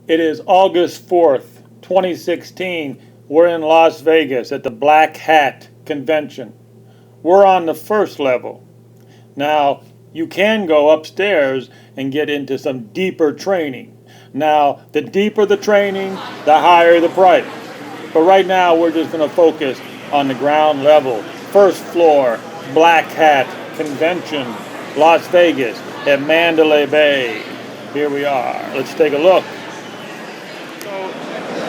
It is August 4th, 2016. We're in Las Vegas at the Black Hat Convention. We're on the first level. Now, you can go upstairs and get into some deeper training. Now, the deeper the training, the higher the price. But right now, we're just going to focus on the ground level. First floor, Black Hat Convention, Las Vegas at Mandalay Bay. Here we are. Let's take a look.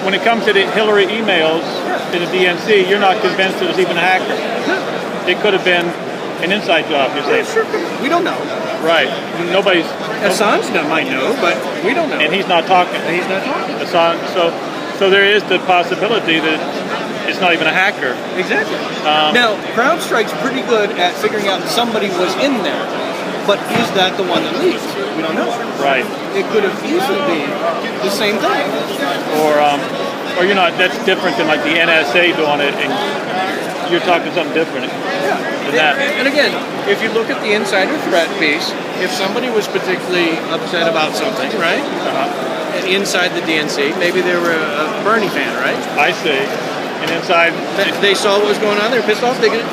When it comes to the Hillary emails to the DNC, you're not convinced that it's even a hacker. It could have been an inside job, you're saying. Sure, we don't know. Right. Nobody's... Assange might know, but we don't know. And he's not talking. Assange, so there is the possibility that it's not even a hacker. Exactly. Now, CrowdStrike's pretty good at figuring out somebody was in there, but is that the one that leaked? We don't know. Right. It could have easily been the same thing. Or you're not, that's different than like the NSA doing it, and you're talking something different than that. And again, if you look at the insider threat piece, if somebody was particularly upset about something, right? And inside the DNC, maybe they were a Bernie fan, right? I see. And inside... They saw what was going on, they were pissed off, they could...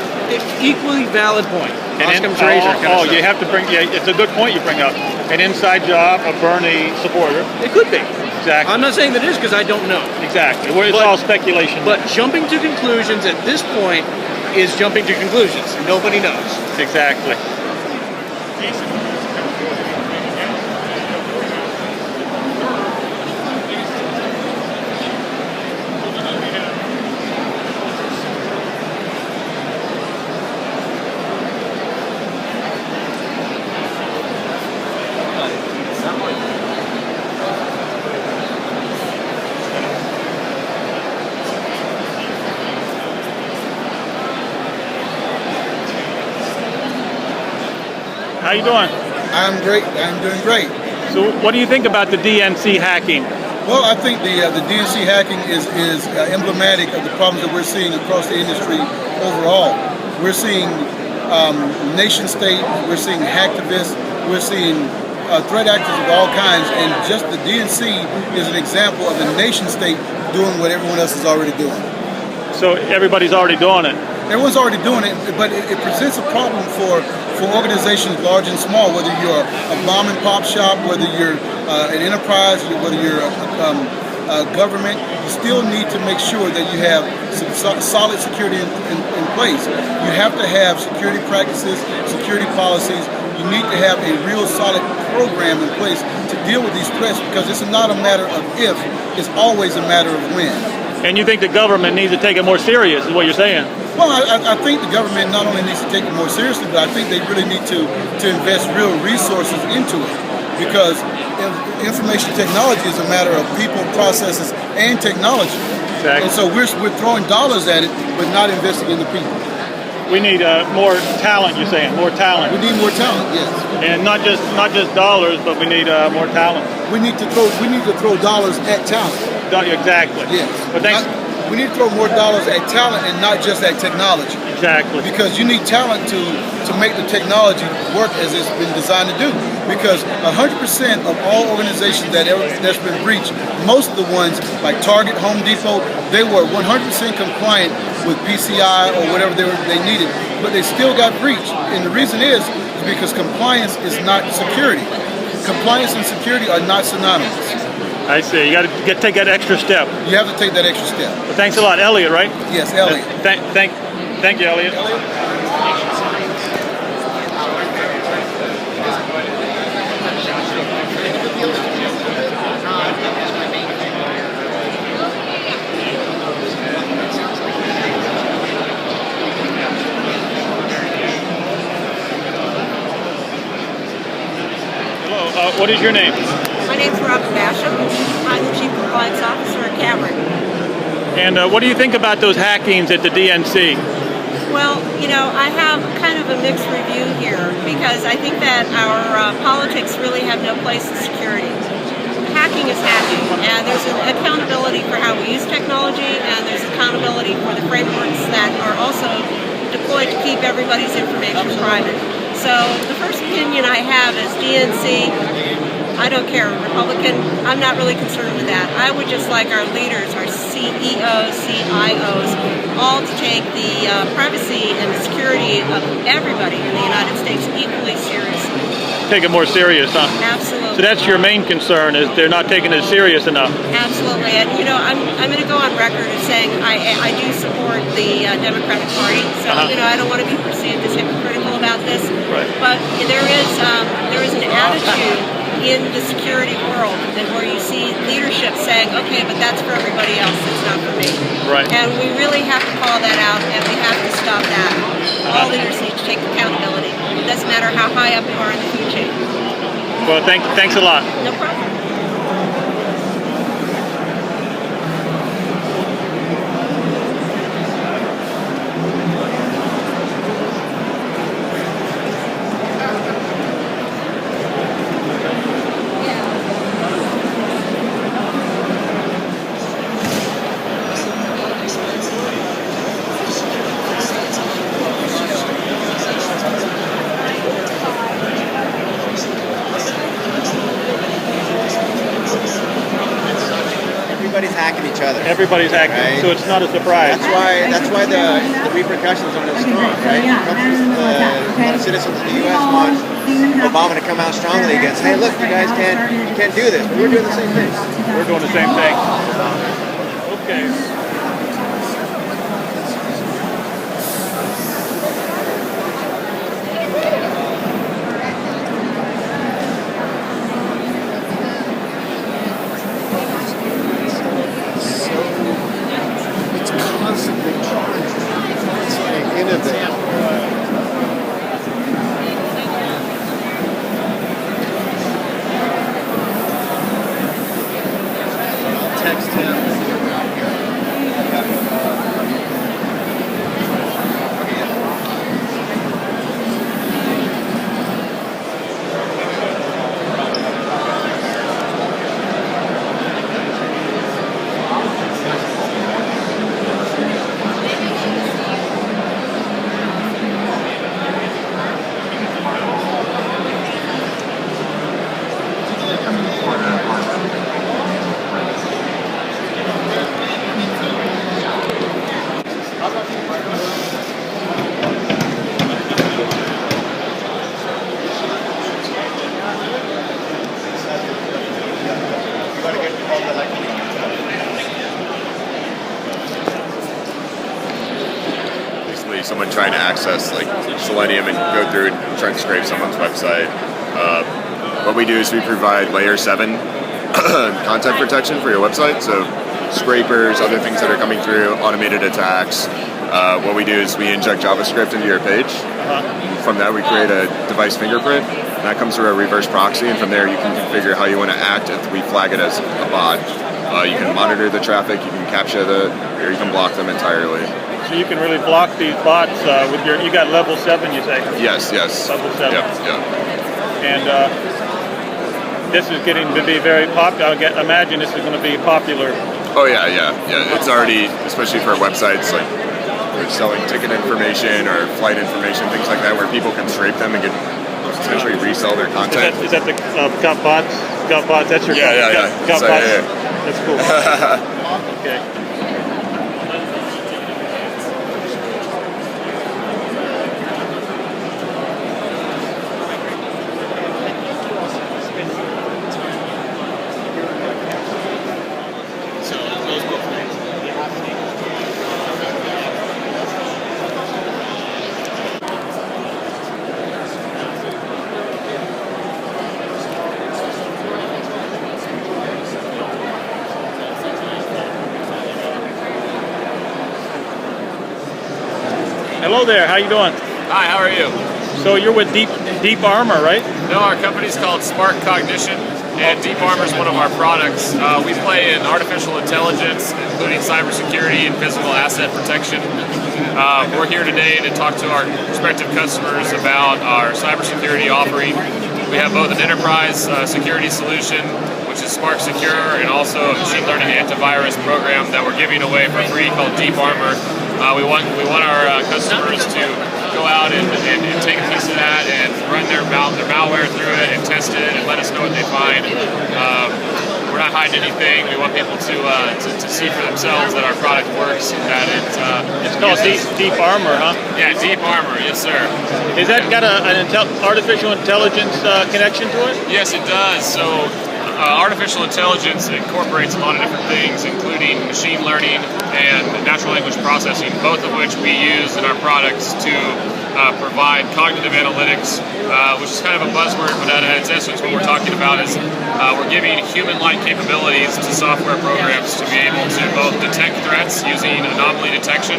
Equally valid point. You have to bring... Yeah, it's a good point you bring up. An inside job, a Bernie supporter. It could be. Exactly. I'm not saying that it is because I don't know. Exactly. It's all speculation. But jumping to conclusions at this point is jumping to conclusions. Nobody knows. Exactly. How you doing? I'm great. I'm doing great. So, what do you think about the DNC hacking? Well, I think the DNC hacking is emblematic of the problems that we're seeing across the industry overall. We're seeing nation state. We're seeing hacktivists. We're seeing threat actors of all kinds, and just the DNC is an example of a nation state doing what everyone else is already doing. So everybody's already doing it. Everyone's already doing it, but it presents a problem for organizations large and small, whether you're a mom and pop shop, whether you're an enterprise, whether you're a government, you still need to make sure that you have some solid security in place. You have to have security practices, security policies. You need to have a real solid program in place to deal with these threats, because it's not a matter of if, it's always a matter of when. And you think the government needs to take it more serious, is what you're saying? Well, I think the government not only needs to take it more seriously, but I think they really need to invest real resources into it, because information technology is a matter of people, processes, and technology. Exactly. And so we're throwing dollars at it, but not investing in the people. We need more talent. You're saying more talent. We need more talent, yes. And not just dollars, but we need more talent. We need to throw dollars at talent. Exactly. Yes. But thanks. We need to throw more dollars at talent and not just at technology. Exactly. Because you need talent to make the technology work as it's been designed to do. Because 100% of all organizations that's been breached, most of the ones like Target, Home Depot, they were 100% compliant with PCI or whatever they needed, but they still got breached. And the reason is because compliance is not security. Compliance and security are not synonymous. I see. You got to take that extra step. You have to take that extra step. Well, thanks a lot, Elliot. Right? Yes, Elliot. Thank you, Elliot. Hello. What is your name? My name's Robin Basham. I'm the Chief Compliance Officer at Cameron. And what do you think about those hackings at the DNC? Well, I have kind of a mixed review here, because I think that our politics really have no place in security. Hacking is hacking, and there's an accountability for how we use technology, and there's accountability for the frameworks that are also deployed to keep everybody's information private. So the first opinion I have is DNC I don't care, Republican, I'm not really concerned with that. I would just like our leaders, our CEOs, CIOs, all to take the privacy and the security of everybody in the United States equally seriously. Take it more serious, huh? Absolutely. So that's your main concern, is they're not taking it serious enough. Absolutely, and I'm going to go on record as saying I do support the Democratic Party, so I don't want to be perceived as hypocritical about this. Right. But there is an attitude in the security world, and where you see leadership saying, "Okay, but that's for everybody else. It's not for me." Right. And we really have to call that out, and we have to stop that. All leaders need to take accountability. It doesn't matter how high up you are in the food chain. Well, thanks a lot. No problem. Everybody's hacking each other. Everybody's acting, Right. so it's not a surprise. That's why the repercussions aren't as strong, right? The citizens of the U.S. want Obama to come out strongly against. Hey, look, you guys can't do this. But we're doing the same thing. We're doing the same thing. Okay. It's constantly constantly innovating. Text him. Basically, someone trying to access like Selenium and go through and try and scrape someone's website. What we do is we provide layer 7 content protection for your website. So scrapers, other things that are coming through, automated attacks. What we do is we inject JavaScript into your page. From that, we create a device fingerprint. And that comes through a reverse proxy, and from there, you can configure how you want to act if we flag it as a bot. You can monitor the traffic, you can capture or you can block them entirely. So you can really block these bots with you got level 7, you say? Yes. Level 7. Yep. And this is getting to be very popular. Imagine this is going to be popular. Oh yeah. It's already, especially for websites like we're selling ticket information or flight information, things like that, where people can scrape them and potentially resell their content. Is that the got bots? Got bots? That's your Yeah. Got So, bots. yeah. That's cool. Okay. Hello there. How you doing? Hi, how are you? So you're with Deep Armor, right? No, our company's called Smart Cognition, and Deep Armor is one of our products. We play in artificial intelligence, including cybersecurity and physical asset protection. We're here today to talk to our prospective customers about our cybersecurity offering. We have both an enterprise security solution, which is Spark Secure, and also a machine learning antivirus program that we're giving away for free called Deep Armor. We want our customers to go out and take a piece of that and run their malware through it and test it and let us know what they find. We're not hiding anything. We want people to see for themselves that our product works and that It's called Deep Armor, huh? Yeah, Deep Armor, yes sir. Is that got an artificial intelligence connection to it? Yes, it does. So artificial intelligence incorporates a lot of different things, including machine learning and natural language processing, both of which we use in our products to provide cognitive analytics, which is kind of a buzzword, but at its essence what we're talking about is we're giving human-like capabilities to software programs to be able to both detect threats using anomaly detection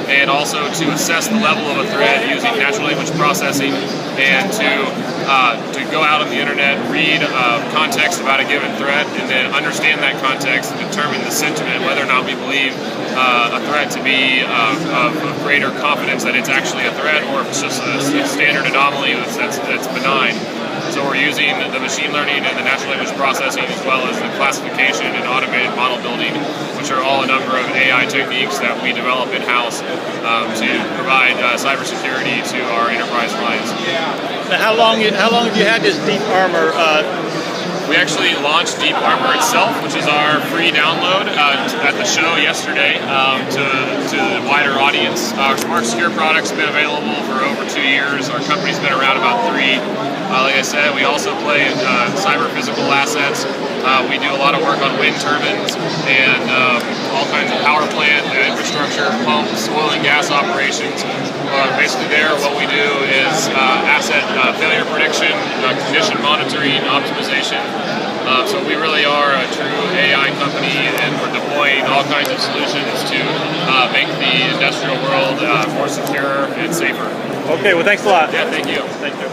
and also to assess the level of a threat using natural language processing and to go out on the internet, read context about a given threat, and then understand that context and determine the sentiment, whether or not we believe a threat to be of greater confidence that it's actually a threat or if it's just a standard anomaly that's benign. So we're using the machine learning and the natural language processing as well as the classification and automated model building, which are all a number of AI techniques that we develop in-house to provide cybersecurity to our enterprise clients. Now, how long have you had this Deep Armor? We actually launched Deep Armor itself, which is our free download at the show yesterday to the wider audience. Our Smart Secure product's been available for over 2 years. Our company's been around about 3. Like I said, we also play in cyber physical assets. We do a lot of work on wind turbines and all kinds of power plant infrastructure, pumps, oil and gas operations. Basically there, what we do is asset failure prediction, condition monitoring, optimization. So we really are a true AI company and we're deploying all kinds of solutions to make the industrial world more secure and safer. Okay, well thanks a lot. Yeah, thank you. Thank you.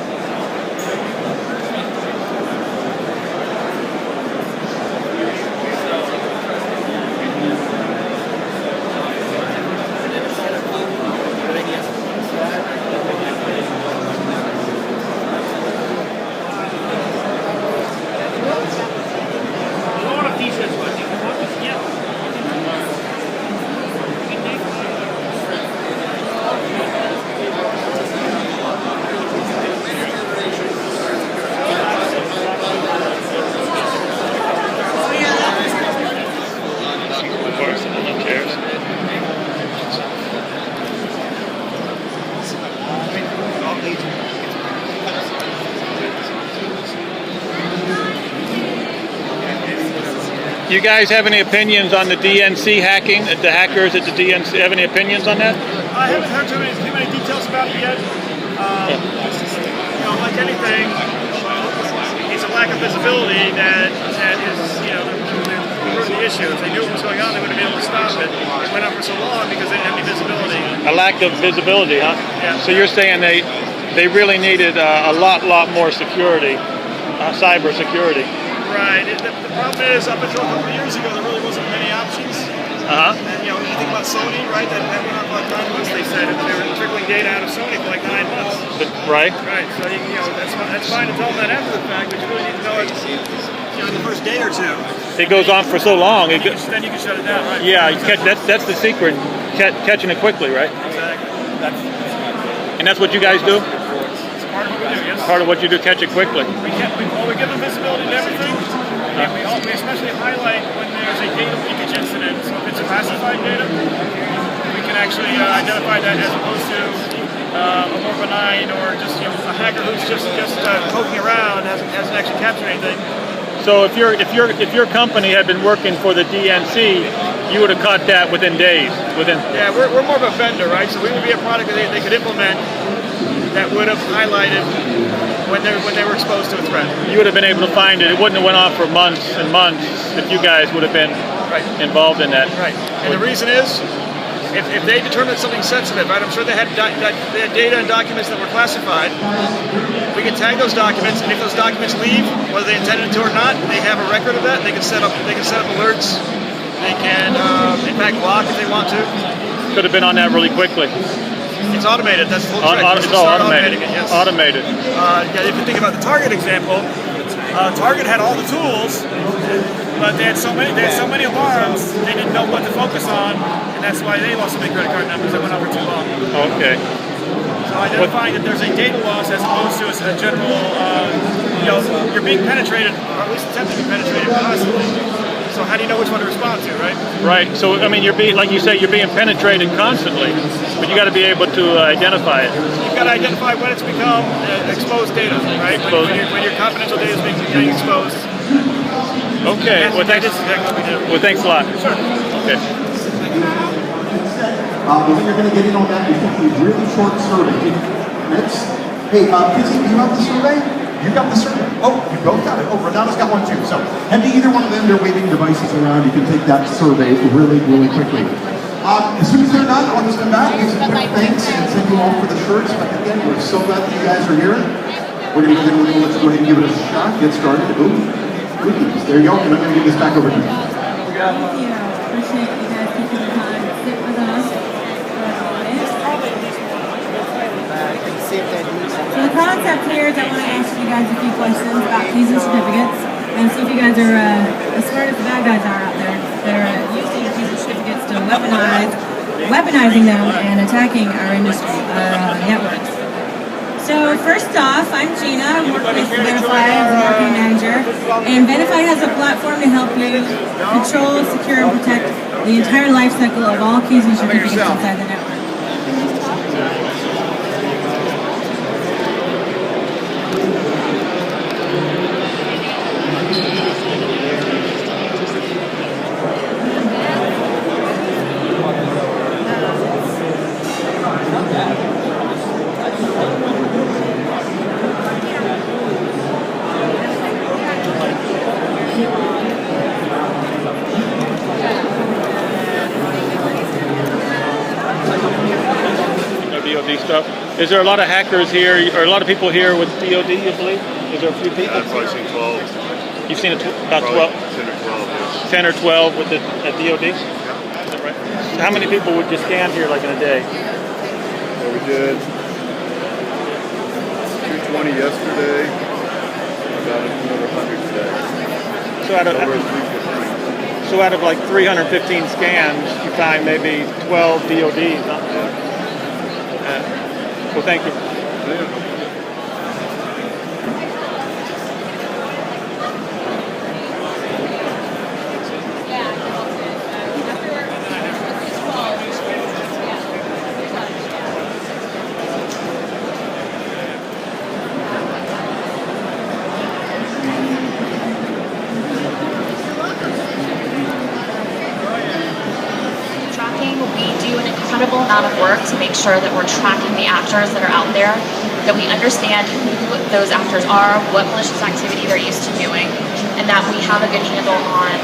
You guys have any opinions on the DNC hacking? The hackers at the DNC have any opinions on that? I haven't heard too many details about it yet. Like anything, it's a lack of visibility that is, the issue. If they knew what was going on, they would have been able to stop it. It went on for so long because they didn't have any visibility. A lack of visibility, huh? Yeah. So you're saying they really needed a lot more security, cyber security. Right. The problem is, up until a couple of years ago, there really wasn't many options. Uh-huh. And when you think about Sony, right? That went on for like 9 months. They said they were trickling data out of Sony for like 9 months. Right. Right. So that's fine to tell them that after the fact, but you really need to know it. In the first day or two. It goes on for so long. Then you can shut it down, right? Yeah, that's the secret, catching it quickly, right? Exactly. And that's what you guys do? It's part of what we do, yes. Part of what you do, catch it quickly. We give them visibility to everything. And we especially highlight when there's a data leakage incident. So if it's a classified data, we can actually identify that as opposed to a more benign or just a hacker who's just poking around hasn't actually captured anything. So if your company had been working for the DNC, you would have caught that within days. Yeah, we're more of a vendor, right? So we would be a product that they could implement that would have highlighted when they were exposed to a threat. You would have been able to find it. It wouldn't have went on for months and months if you guys would have been involved in that. Right. And the reason is, if they determined something sensitive, right? I'm sure they had data and documents that were classified. We can tag those documents, and if those documents leave, whether they intended to or not, they have a record of that. They can set up alerts. They can, in fact, block if they want to. Could have been on that really quickly. It's automated. That's the whole trick. It's all automated. Yes. Automated. If you think about the Target example, Target had all the tools, but they had so many alarms, they didn't know what to focus on, and that's why they lost so many credit card numbers that went on for too long. Okay. So So identifying that there's a data loss as opposed to a general, you're being penetrated, or at least attempting to be penetrated constantly. So how do you know which one to respond to, right? Right. So I mean, you're being, like you say, you're being penetrated constantly, but you got to be able to identify it. You've got to identify when it's become exposed data, right? When your confidential data is being exposed. Okay. Well, thanks. That's exactly what we do. Well, thanks a lot. Sure. Okay. The way you're going to get in on that is a really short survey. Next. Hey, Kizzy, do you have the survey? You got the survey. Oh, you both got it. Oh, Renata's got one too. So head to either one of them. They're waving devices around. You can take that survey really, really quickly. As soon as they're done, I want to come back, give some quick thanks, and thank you all for the shirts. But again, we're so glad that you guys are here. We're going to let's go ahead and give it a shot. Get started. Ooh, cookies. There you go. And I'm going to give this back over to you. Thank you. Appreciate you guys taking the time to sit with us. So the concept here is I want to ask you guys a few questions about keys and certificates and see if you guys are as smart as the bad guys are out there. They're using keys and certificates to weaponizing them and attacking our industry networks. So first off, I'm Gina. I work with Verify as a marketing manager, and Verify has a platform to help you control, secure, and protect the entire life cycle of all keys and certificates inside the network. DoD stuff. Is there a lot of hackers here, or a lot of people here with DoD, you believe? Is there a few people? I've probably seen 12. You've seen about 12? 10 or 12, yes. 10 or 12 with at DoD? Is that right? How many people would you scan here like in a day? So we did 220 yesterday, about another 100 today. So out of like 315 scans, you find maybe 12 DoDs. Huh? Well, thank you. We do an incredible amount of work to make sure that we're tracking the actors that are out there, that we understand who those actors are, what malicious activity they're used to doing, and that we have a good handle on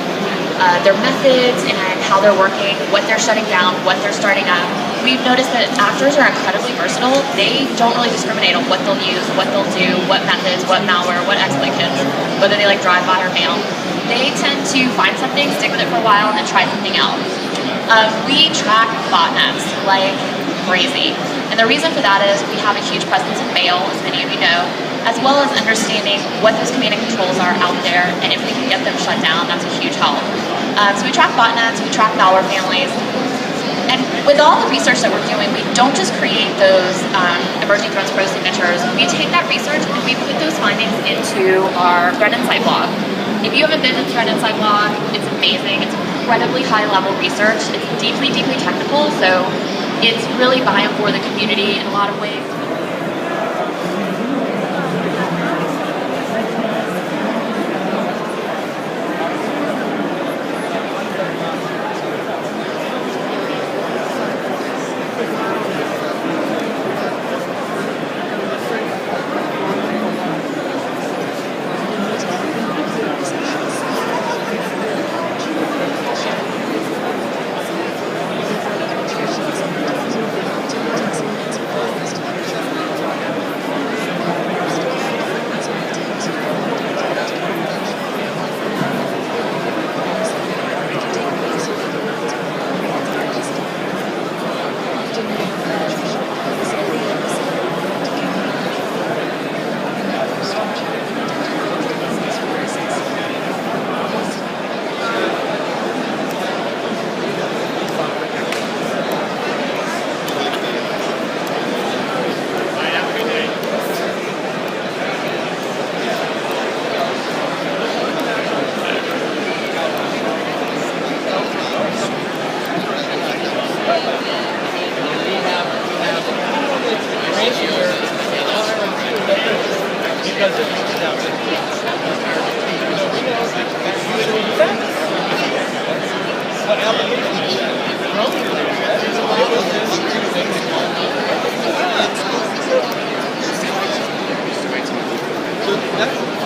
their methods and how they're working, what they're shutting down, what they're starting up. We've noticed that actors are incredibly versatile. They don't really discriminate on what they'll use, what they'll do, what methods, what malware, what exploit kits, whether they like drive-by or mail. They tend to find something, stick with it for a while, and then try something else. We track botnets like crazy. And the reason for that is we have a huge presence in mail, as many of you know, as well as understanding what those command and controls are out there, and if we can get them shut down, that's a huge help. So we track botnets, we track malware families, and with all the research that we're doing, we don't just create those emerging threats pro signatures. We take that research and we put those findings into our Threat Insight blog. If you haven't been to the Threat Insight blog, it's amazing. It's incredibly high-level research. It's deeply, deeply technical, so it's really by and for the community in a lot of ways. So that